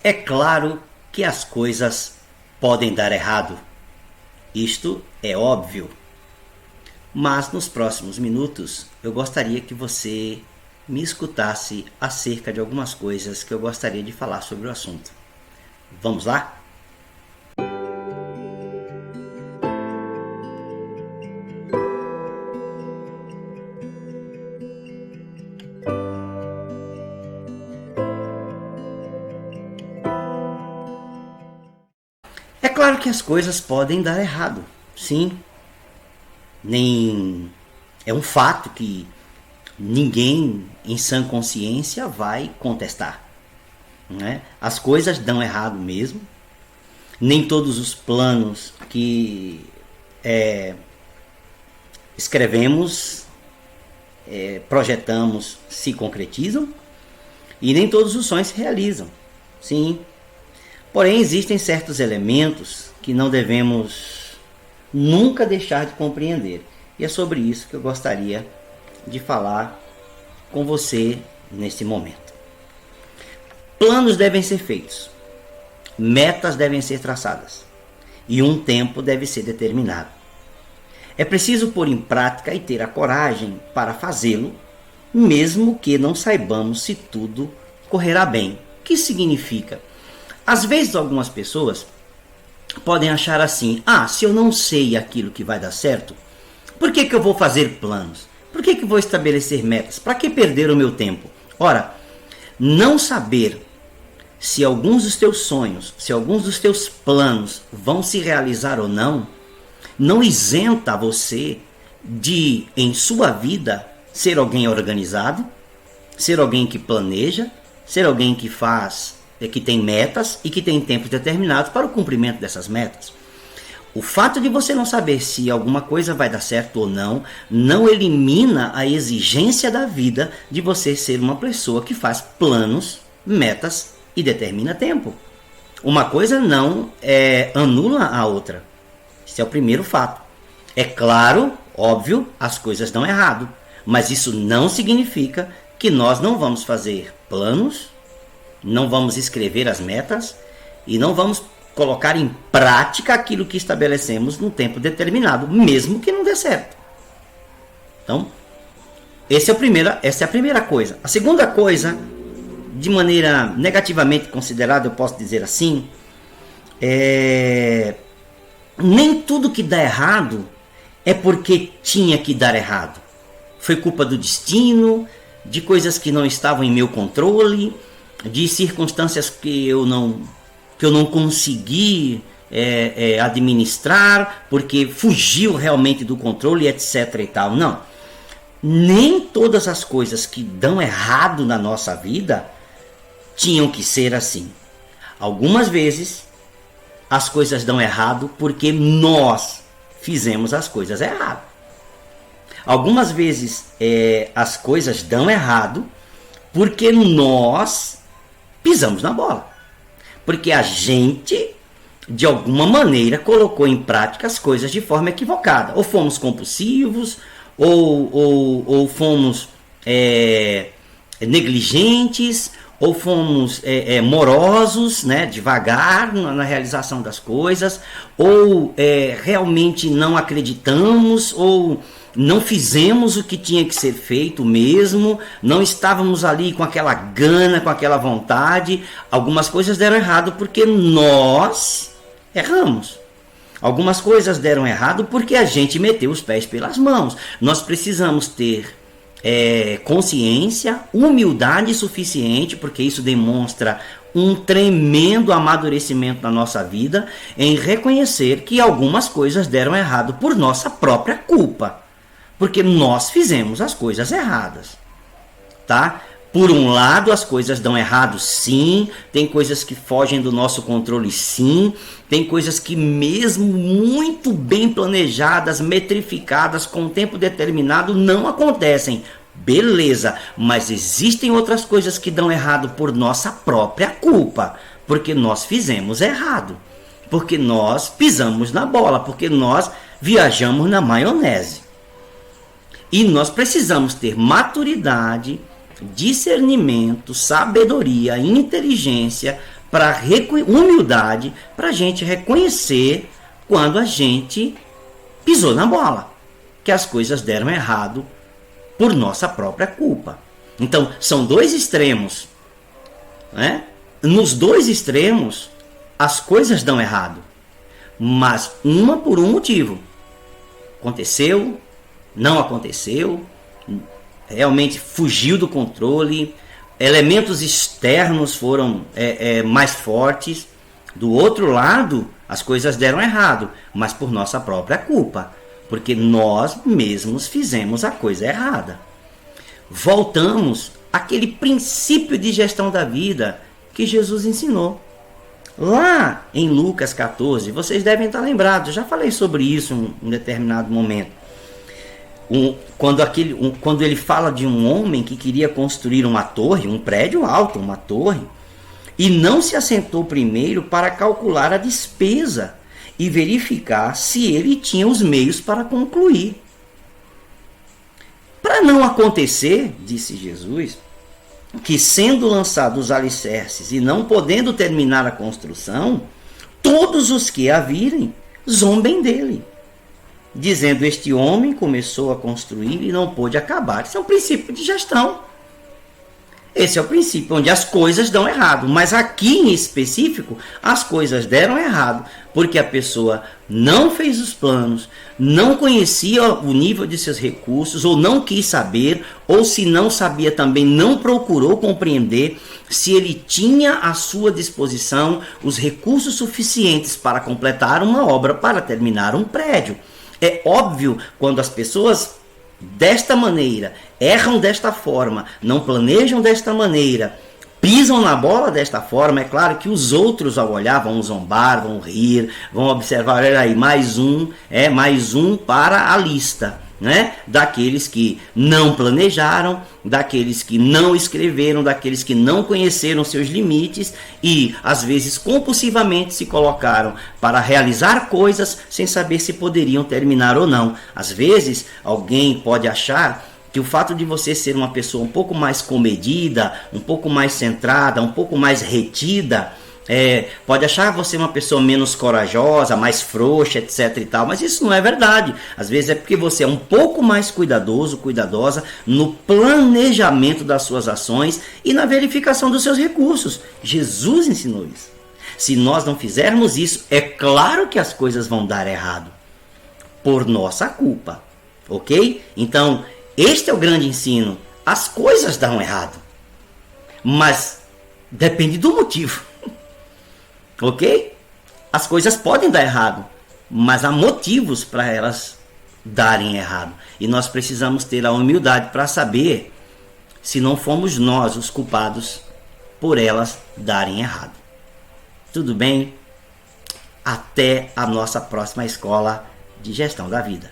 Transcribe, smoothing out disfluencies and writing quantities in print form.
É claro que as coisas podem dar errado. Isto é óbvio. Mas nos próximos minutos eu gostaria que você me escutasse acerca de algumas coisas que eu gostaria de falar sobre o assunto. Vamos lá? É claro que as coisas podem dar errado, sim. Nem é um fato que ninguém em sã consciência vai contestar, né? As coisas dão errado mesmo. Nem todos os planos que escrevemos, projetamos se concretizam e nem todos os sonhos se realizam. Sim. Porém, existem certos elementos que não devemos nunca deixar de compreender. E é sobre isso que eu gostaria de falar com você neste momento. Planos devem ser feitos, metas devem ser traçadas e um tempo deve ser determinado. É preciso pôr em prática e ter a coragem para fazê-lo, mesmo que não saibamos se tudo correrá bem. O que significa? Às vezes algumas pessoas podem achar assim: se eu não sei aquilo que vai dar certo, por que eu vou fazer planos? Por que eu vou estabelecer metas? Para que perder o meu tempo? Ora, não saber se alguns dos teus sonhos, se alguns dos teus planos vão se realizar ou não, não isenta você de, em sua vida, ser alguém organizado, ser alguém que planeja, ser alguém que que tem metas e que tem tempos determinados para o cumprimento dessas metas. O fato de você não saber se alguma coisa vai dar certo ou não, não elimina a exigência da vida de você ser uma pessoa que faz planos, metas e determina tempo. Uma coisa não anula a outra. Esse é o primeiro fato. É claro, óbvio, as coisas dão errado, mas isso não significa que nós não vamos fazer planos, não vamos escrever as metas e não vamos colocar em prática aquilo que estabelecemos num tempo determinado, mesmo que não dê certo. Então, essa é a primeira coisa. A segunda coisa, de maneira negativamente considerada, eu posso dizer assim, nem tudo que dá errado é porque tinha que dar errado. Foi culpa do destino, de coisas que não estavam em meu controle, de circunstâncias que eu não consegui administrar, porque fugiu realmente do controle, etc. e tal. Não. Nem todas as coisas que dão errado na nossa vida tinham que ser assim. Algumas vezes as coisas dão errado porque nós fizemos as coisas errado. Algumas vezes as coisas dão errado porque nós pisamos na bola. Porque a gente, de alguma maneira, colocou em prática as coisas de forma equivocada. Ou fomos compulsivos, ou fomos negligentes, ou fomos morosos, né, devagar na realização das coisas, ou realmente não acreditamos, ou não fizemos o que tinha que ser feito mesmo, não estávamos ali com aquela gana, com aquela vontade. Algumas coisas deram errado porque nós erramos. Algumas coisas deram errado porque a gente meteu os pés pelas mãos. Nós precisamos ter consciência, humildade suficiente, porque isso demonstra um tremendo amadurecimento na nossa vida, em reconhecer que algumas coisas deram errado por nossa própria culpa. Porque nós fizemos as coisas erradas, tá? Por um lado, as coisas dão errado, sim. Tem coisas que fogem do nosso controle, sim. Tem coisas que, mesmo muito bem planejadas, metrificadas, com tempo determinado, não acontecem. Beleza, mas existem outras coisas que dão errado por nossa própria culpa. Porque nós fizemos errado. Porque nós pisamos na bola. Porque nós viajamos na maionese. E nós precisamos ter maturidade, discernimento, sabedoria, inteligência para humildade, para a gente reconhecer quando a gente pisou na bola, que as coisas deram errado por nossa própria culpa. Então, são dois extremos, né? Nos dois extremos, as coisas dão errado, mas uma por um motivo. Aconteceu, não aconteceu, realmente fugiu do controle, elementos externos foram mais fortes. Do outro lado, as coisas deram errado, mas por nossa própria culpa, porque nós mesmos fizemos a coisa errada. Voltamos àquele princípio de gestão da vida que Jesus ensinou. Lá em Lucas 14, vocês devem estar lembrados, eu já falei sobre isso em um determinado momento. Quando ele fala de um homem que queria construir uma torre, um prédio alto, uma torre, e não se assentou primeiro para calcular a despesa e verificar se ele tinha os meios para concluir. Para não acontecer, disse Jesus, que sendo lançados os alicerces e não podendo terminar a construção, todos os que a virem zombem dele, dizendo: este homem começou a construir e não pôde acabar. Esse é um princípio de gestão. Esse é o princípio onde as coisas dão errado. Mas aqui em específico, as coisas deram errado porque a pessoa não fez os planos, não conhecia o nível de seus recursos, ou não quis saber, ou se não sabia também, não procurou compreender se ele tinha à sua disposição os recursos suficientes para completar uma obra, para terminar um prédio. É óbvio, quando as pessoas desta maneira, erram desta forma, não planejam desta maneira, pisam na bola desta forma, é claro que os outros, ao olhar, vão zombar, vão rir, vão observar: olha aí, mais um para a lista, né? Daqueles que não planejaram, daqueles que não escreveram, daqueles que não conheceram seus limites e às vezes compulsivamente se colocaram para realizar coisas sem saber se poderiam terminar ou não. Às vezes alguém pode achar que o fato de você ser uma pessoa um pouco mais comedida, um pouco mais centrada, um pouco mais retida, pode achar você uma pessoa menos corajosa, mais frouxa, etc e tal, mas isso não é verdade. Às vezes é porque você é um pouco mais cuidadoso, cuidadosa no planejamento das suas ações e na verificação dos seus recursos. Jesus ensinou isso. Se nós não fizermos isso, é claro que as coisas vão dar errado, por nossa culpa, ok? Então, este é o grande ensino. As coisas dão errado, mas depende do motivo. Ok? As coisas podem dar errado, mas há motivos para elas darem errado. E nós precisamos ter a humildade para saber se não fomos nós os culpados por elas darem errado. Tudo bem? Até a nossa próxima escola de gestão da vida.